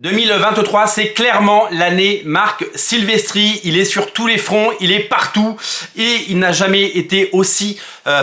2023, c'est clairement l'année Marc Silvestri. Il est sur tous les fronts, il est partout et il n'a jamais été aussi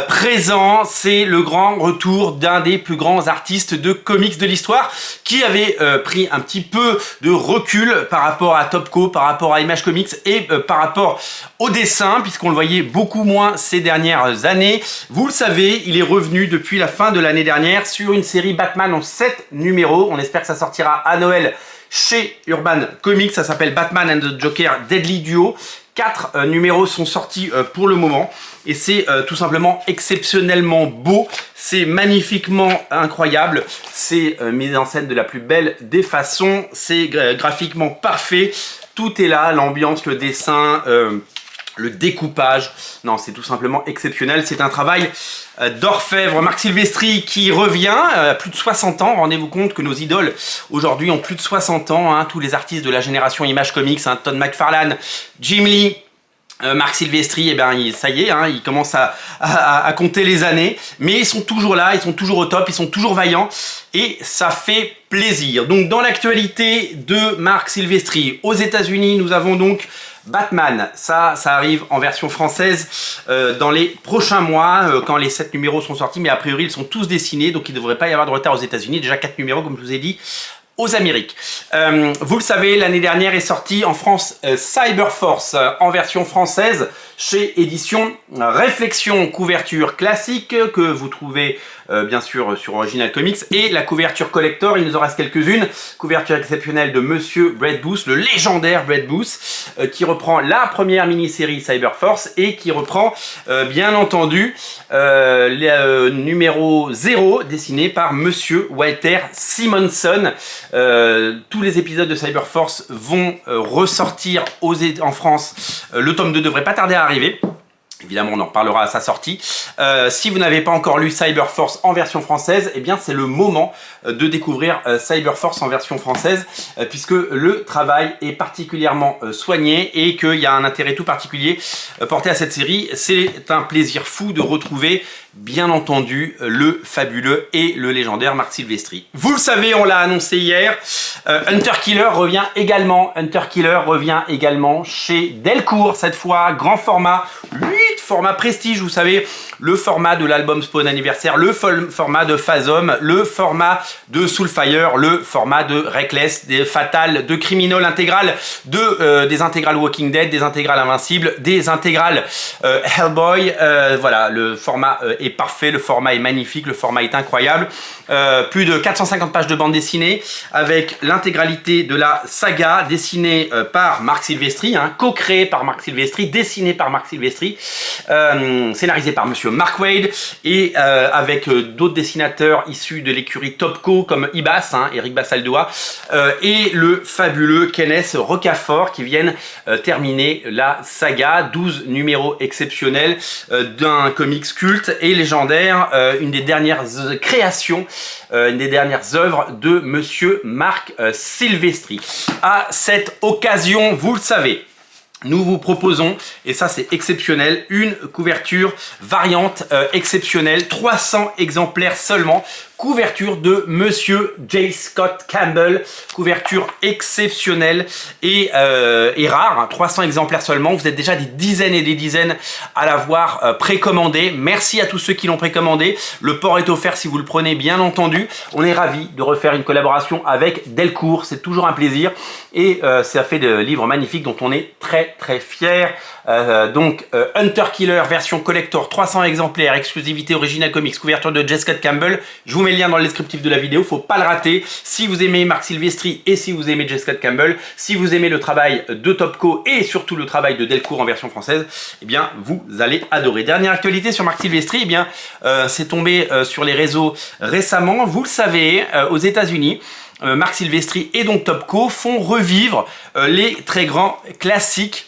présent. C'est le grand retour d'un des plus grands artistes de comics de l'histoire qui avait pris un petit peu de recul par rapport à Topco, par rapport à Image Comics et par rapport au dessin, puisqu'on le voyait beaucoup moins ces dernières années. Vous le savez, il est revenu depuis la fin de l'année dernière sur une série Batman en 7 numéros. On espère que ça sortira à Noël chez Urban Comics. Ça s'appelle Batman and the Joker Deadly Duo. 4 numéros sont sortis pour le moment et c'est tout simplement exceptionnellement beau, c'est magnifiquement incroyable, c'est mis en scène de la plus belle des façons, c'est graphiquement parfait, tout est là, l'ambiance, le dessin, le découpage, non, c'est tout simplement exceptionnel. C'est un travail d'orfèvre. Marc Silvestri qui revient à plus de 60 ans. Rendez-vous compte que nos idoles aujourd'hui ont plus de 60 ans. Hein, tous les artistes de la génération Image Comics, hein, Todd McFarlane, Jim Lee, Marc Silvestri, eh ben, ça y est, hein, ils commencent à compter les années. Mais ils sont toujours là, ils sont toujours au top, ils sont toujours vaillants. Et ça fait plaisir. Donc dans l'actualité de Marc Silvestri, aux États-Unis, nous avons donc Batman, ça arrive en version française dans les prochains mois, quand les 7 numéros sont sortis, mais a priori ils sont tous dessinés, donc il ne devrait pas y avoir de retard aux États-Unis. Déjà 4 numéros, comme je vous ai dit, aux Amériques. Vous le savez, l'année dernière est sorti en France Cyberforce en version française chez Édition Réflexion, couverture classique que vous trouvez bien sûr sur Original Comics, et la couverture collector, il nous en reste quelques-unes. Couverture exceptionnelle de Monsieur Brett Booth, le légendaire Brett Booth, qui reprend la première mini-série Cyberforce et qui reprend bien entendu le numéro 0 dessiné par Monsieur Walter Simonson. Tous les épisodes de Cyberforce vont ressortir en France. Le tome 2 devrait pas tarder à arriver. Évidemment, on en reparlera à sa sortie. Si vous n'avez pas encore lu Cyberforce en version française, eh bien c'est le moment de découvrir Cyberforce en version française, puisque le travail est particulièrement soigné et qu'il y a un intérêt tout particulier porté à cette série. C'est un plaisir fou de retrouver, bien entendu, le fabuleux et le légendaire Marc Silvestri. Vous le savez, on l'a annoncé hier, Hunter Killer revient également. Hunter Killer revient également chez Delcourt, cette fois, grand format, 8 format prestige, vous savez, le format de l'album Spawn anniversaire, le format de Phasm, le format de Soulfire, le format de Reckless, des Fatal, de Criminal intégral, des intégrales Walking Dead, des intégrales Invincible, des intégrales Hellboy. Voilà, le format est parfait, le format est magnifique, le format est incroyable. Plus de 450 pages de bande dessinée avec l'intégralité de la saga dessinée par Marc Silvestri, hein, co-créé par Marc Silvestri, dessiné par Marc Silvestri, scénarisé par Monsieur Mark Waid et avec d'autres dessinateurs issus de l'écurie Topco comme Ibas, hein, Eric Bassaldoa, et le fabuleux Kenneth Rocafort qui viennent terminer la saga. 12 numéros exceptionnels d'un comics culte et légendaire, une des dernières créations, une des dernières œuvres de Monsieur Marc Silvestri. À cette occasion, vous le savez, nous vous proposons, et ça c'est exceptionnel, une couverture variante exceptionnelle, 300 exemplaires seulement, couverture de Monsieur J. Scott Campbell, couverture exceptionnelle et rare, hein, 300 exemplaires seulement. Vous êtes déjà des dizaines et des dizaines à l'avoir précommandé. Merci à tous ceux qui l'ont précommandé. Le port est offert si vous le prenez, bien entendu. On est ravis de refaire une collaboration avec Delcourt, c'est toujours un plaisir et ça fait de livres magnifiques dont on est très très fiers. Donc Hunter Killer version collector, 300 exemplaires, exclusivité Original Comics, couverture de J. Scott Campbell. Je vous mets le lien dans le descriptif de la vidéo, faut pas le rater. Si vous aimez Marc Silvestri et si vous aimez J. Scott Campbell, si vous aimez le travail de Topco et surtout le travail de Delcourt en version française, eh bien vous allez adorer. Dernière actualité sur Marc Silvestri, eh bien c'est tombé sur les réseaux récemment. Vous le savez, aux États-Unis, Marc Silvestri et donc Topco font revivre les très grands classiques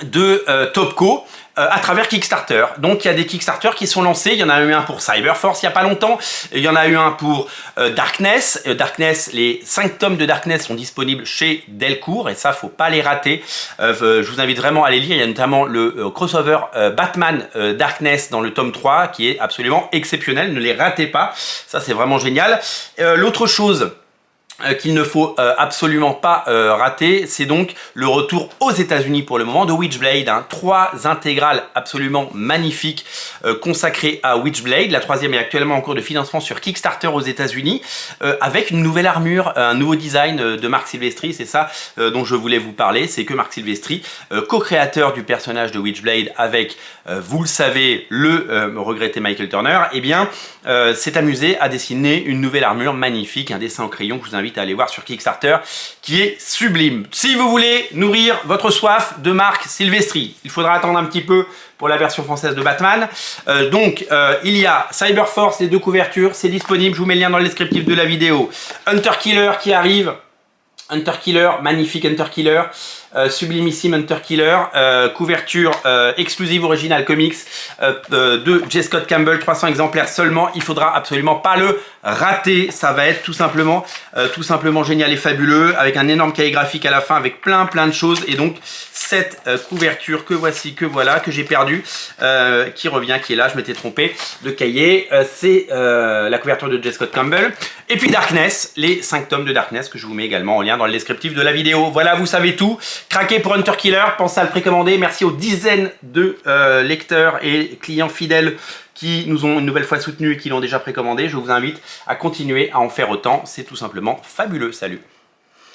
de Topco à travers Kickstarter. Donc il y a des Kickstarter qui sont lancés, il y en a eu un pour Cyberforce il n'y a pas longtemps, il y en a eu un pour Darkness. Darkness, les 5 tomes de Darkness sont disponibles chez Delcourt et ça faut pas les rater. Je vous invite vraiment à les lire, il y a notamment le crossover Batman Darkness dans le tome 3 qui est absolument exceptionnel, ne les ratez pas, ça c'est vraiment génial. L'autre chose qu'il ne faut absolument pas rater, c'est donc le retour aux États-Unis pour le moment de Witchblade, hein. 3 intégrales absolument magnifiques consacrées à Witchblade. La 3e est actuellement en cours de financement sur Kickstarter aux États-Unis avec une nouvelle armure, un nouveau design de Marc Silvestri. C'est ça dont je voulais vous parler, c'est que Marc Silvestri, co-créateur du personnage de Witchblade avec, vous le savez, le regretté Michael Turner, eh bien s'est amusé à dessiner une nouvelle armure magnifique, un dessin au crayon que je vous invite à aller voir sur Kickstarter, qui est sublime. Si vous voulez nourrir votre soif de Marc Silvestri, il faudra attendre un petit peu pour la version française de Batman. Il y a Cyberforce, les 2 couvertures, c'est disponible, je vous mets le lien dans le descriptif de la vidéo. Hunter Killer qui arrive, Hunter Killer, magnifique Hunter Killer, sublimissime Hunter Killer, couverture exclusive Original Comics de J. Scott Campbell, 300 exemplaires seulement, il faudra absolument pas le rater, ça va être tout simplement génial et fabuleux, avec un énorme cahier graphique à la fin, avec plein de choses, et donc cette couverture que voici, que voilà, que j'ai perdu, qui revient, qui est là, je m'étais trompé de cahier, c'est la couverture de J. Scott Campbell, et puis Darkness, les 5 tomes de Darkness que je vous mets également en lien dans le descriptif de la vidéo. Voilà, vous savez tout. Craquez pour Hunter Killer, pensez à le précommander. Merci aux dizaines de lecteurs et clients fidèles qui nous ont une nouvelle fois soutenus et qui l'ont déjà précommandé. Je vous invite à continuer à en faire autant. C'est tout simplement fabuleux. Salut!